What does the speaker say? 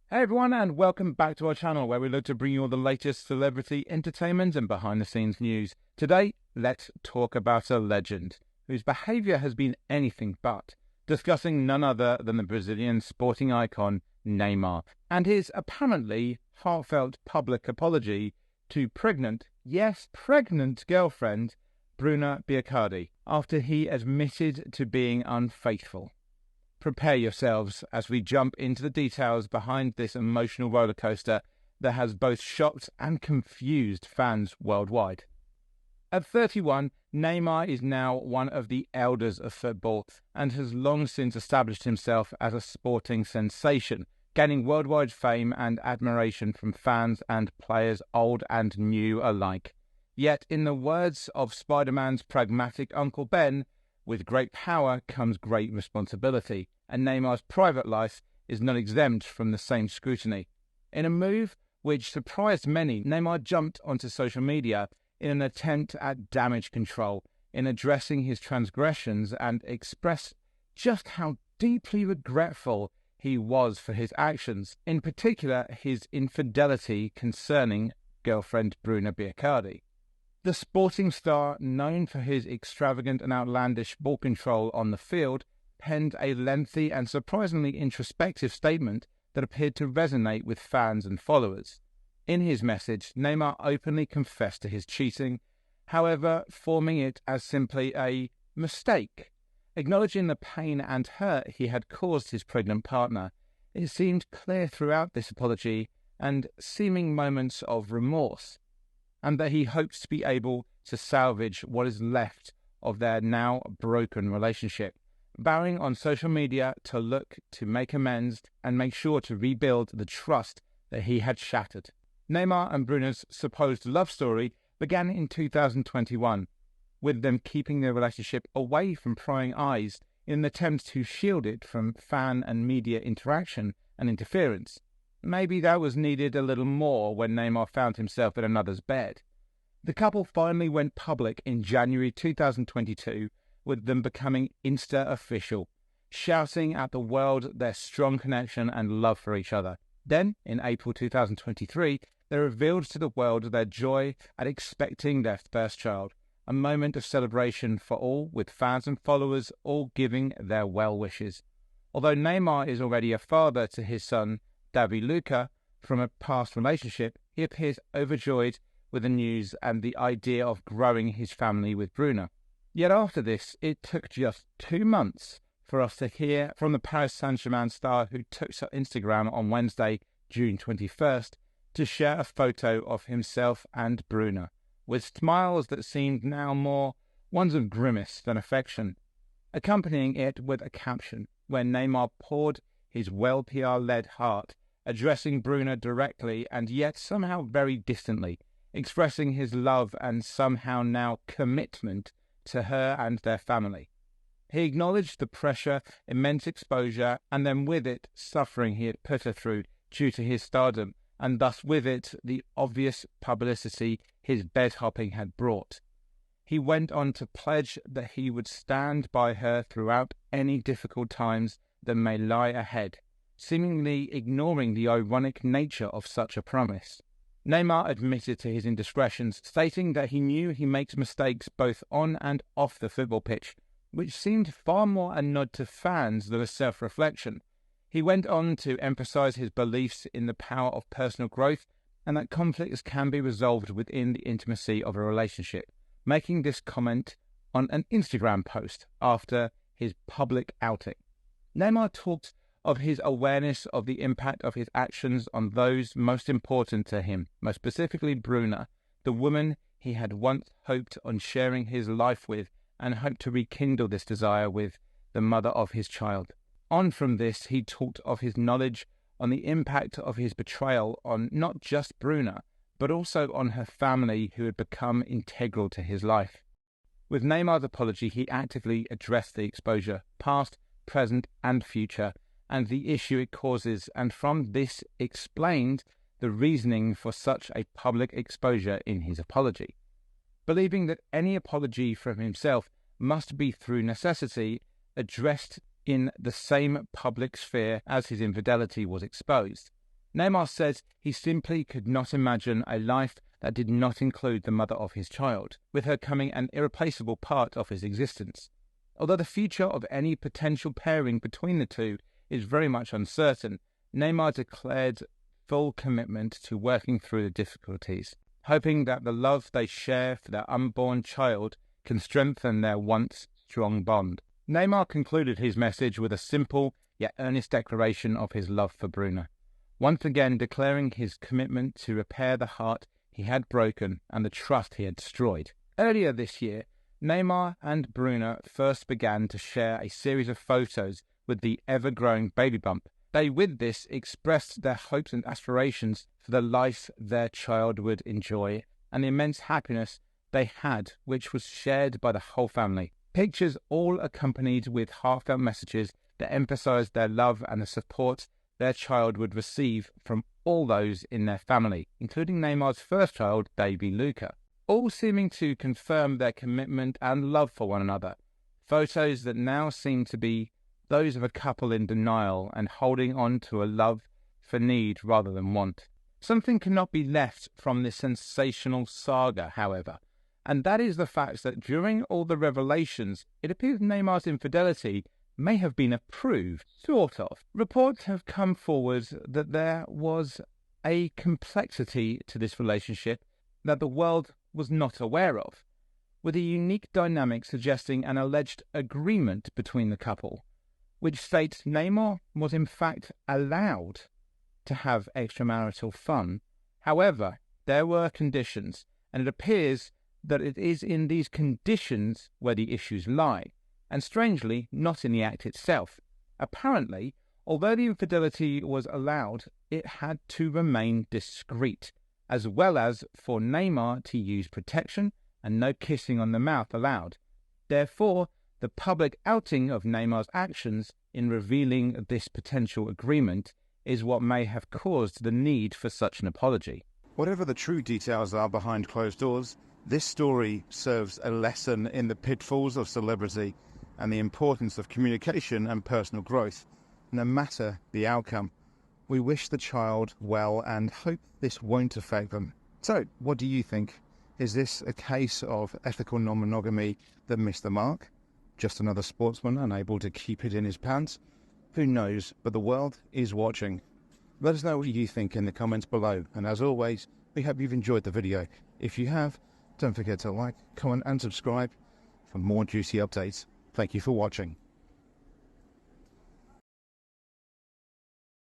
Hey everyone, and welcome back to our channel where we look to bring you all the latest celebrity entertainment and behind the scenes news. Today, let's talk about a legend whose behaviour has been anything but, discussing none other than the Brazilian sporting icon Neymar and his apparently heartfelt public apology to pregnant, yes, pregnant girlfriend Bruna Biancardi after he admitted to being unfaithful. Prepare yourselves as we jump into the details behind this emotional rollercoaster that has both shocked and confused fans worldwide. At 31, Neymar is now one of the elders of football and has long since established himself as a sporting sensation, gaining worldwide fame and admiration from fans and players old and new alike. Yet, in the words of Spider-Man's pragmatic Uncle Ben, with great power comes great responsibility, and Neymar's private life is not exempt from the same scrutiny. In a move which surprised many, Neymar jumped onto social media in an attempt at damage control, in addressing his transgressions and expressed just how deeply regretful he was for his actions, in particular his infidelity concerning girlfriend Bruna Biancardi. The sporting star, known for his extravagant and outlandish ball control on the field, penned a lengthy and surprisingly introspective statement that appeared to resonate with fans and followers. In his message, Neymar openly confessed to his cheating, however, forming it as simply a mistake. Acknowledging the pain and hurt he had caused his pregnant partner, it seemed clear throughout this apology and seeming moments of remorse, and that he hopes to be able to salvage what is left of their now broken relationship, vowing on social media to look to make amends and make sure to rebuild the trust that he had shattered. Neymar and Bruna's supposed love story began in 2021, with them keeping their relationship away from prying eyes in an attempt to shield it from fan and media interaction and interference. Maybe that was needed a little more when Neymar found himself in another's bed. The couple finally went public in January 2022, with them becoming Insta-official, shouting at the world their strong connection and love for each other. Then, in April 2023, they revealed to the world their joy at expecting their first child, a moment of celebration for all, with fans and followers all giving their well wishes. Although Neymar is already a father to his son, Davi Luca, from a past relationship, he appears overjoyed with the news and the idea of growing his family with Bruna. Yet after this, it took just 2 months for us to hear from the Paris Saint-Germain star who took to Instagram on Wednesday, June 21st, to share a photo of himself and Bruna, with smiles that seemed now more ones of grimace than affection, accompanying it with a caption where Neymar poured his well PR-led heart, addressing Bruna directly and yet somehow very distantly, expressing his love and somehow now commitment to her and their family. He acknowledged the pressure, immense exposure, and then with it, suffering he had put her through due to his stardom, and thus with it, the obvious publicity his bed-hopping had brought. He went on to pledge that he would stand by her throughout any difficult times that may lie ahead, seemingly ignoring the ironic nature of such a promise. Neymar admitted to his indiscretions, stating that he knew he makes mistakes both on and off the football pitch, which seemed far more a nod to fans than a self-reflection. He went on to emphasize his beliefs in the power of personal growth and that conflicts can be resolved within the intimacy of a relationship, making this comment on an Instagram post after his public outing. Neymar talked of his awareness of the impact of his actions on those most important to him, most specifically Bruna, the woman he had once hoped on sharing his life with and hoped to rekindle this desire with, the mother of his child. On from this, he talked of his knowledge on the impact of his betrayal on not just Bruna, but also on her family who had become integral to his life. With Neymar's apology, he actively addressed the exposure, past, present and future, and the issue it causes, and from this explained the reasoning for such a public exposure in his apology. Believing that any apology from himself must be through necessity, addressed in the same public sphere as his infidelity was exposed. Neymar says he simply could not imagine a life that did not include the mother of his child, with her coming an irreplaceable part of his existence. Although the future of any potential pairing between the two is very much uncertain, Neymar declared full commitment to working through the difficulties, hoping that the love they share for their unborn child can strengthen their once strong bond. Neymar concluded his message with a simple yet earnest declaration of his love for Bruna, once again declaring his commitment to repair the heart he had broken and the trust he had destroyed. Earlier this year, Neymar and Bruna first began to share a series of photos with the ever-growing baby bump. They, with this, expressed their hopes and aspirations for the life their child would enjoy and the immense happiness they had, which was shared by the whole family. Pictures all accompanied with heartfelt messages that emphasized their love and the support their child would receive from all those in their family, including Neymar's first child, baby Luca, all seeming to confirm their commitment and love for one another. Photos that now seem to be those of a couple in denial and holding on to a love for need rather than want. Something cannot be left from this sensational saga, however, and that is the fact that during all the revelations, it appears Neymar's infidelity may have been approved, sort of. Reports have come forward that there was a complexity to this relationship that the world was not aware of, with a unique dynamic suggesting an alleged agreement between the couple, which states Neymar was in fact allowed to have extramarital fun. However, there were conditions, and it appears that it is in these conditions where the issues lie, and strangely, not in the act itself. Apparently, although the infidelity was allowed, it had to remain discreet, as well as for Neymar to use protection and no kissing on the mouth allowed. Therefore, the public outing of Neymar's actions in revealing this potential agreement is what may have caused the need for such an apology. Whatever the true details are behind closed doors, this story serves a lesson in the pitfalls of celebrity and the importance of communication and personal growth, no matter the outcome. We wish the child well and hope this won't affect them. So, what do you think? Is this a case of ethical non-monogamy that missed the mark? Just another sportsman unable to keep it in his pants? Who knows, but the world is watching. Let us know what you think in the comments below, and as always, we hope you've enjoyed the video. If you have, don't forget to like, comment and subscribe for more juicy updates. Thank you for watching.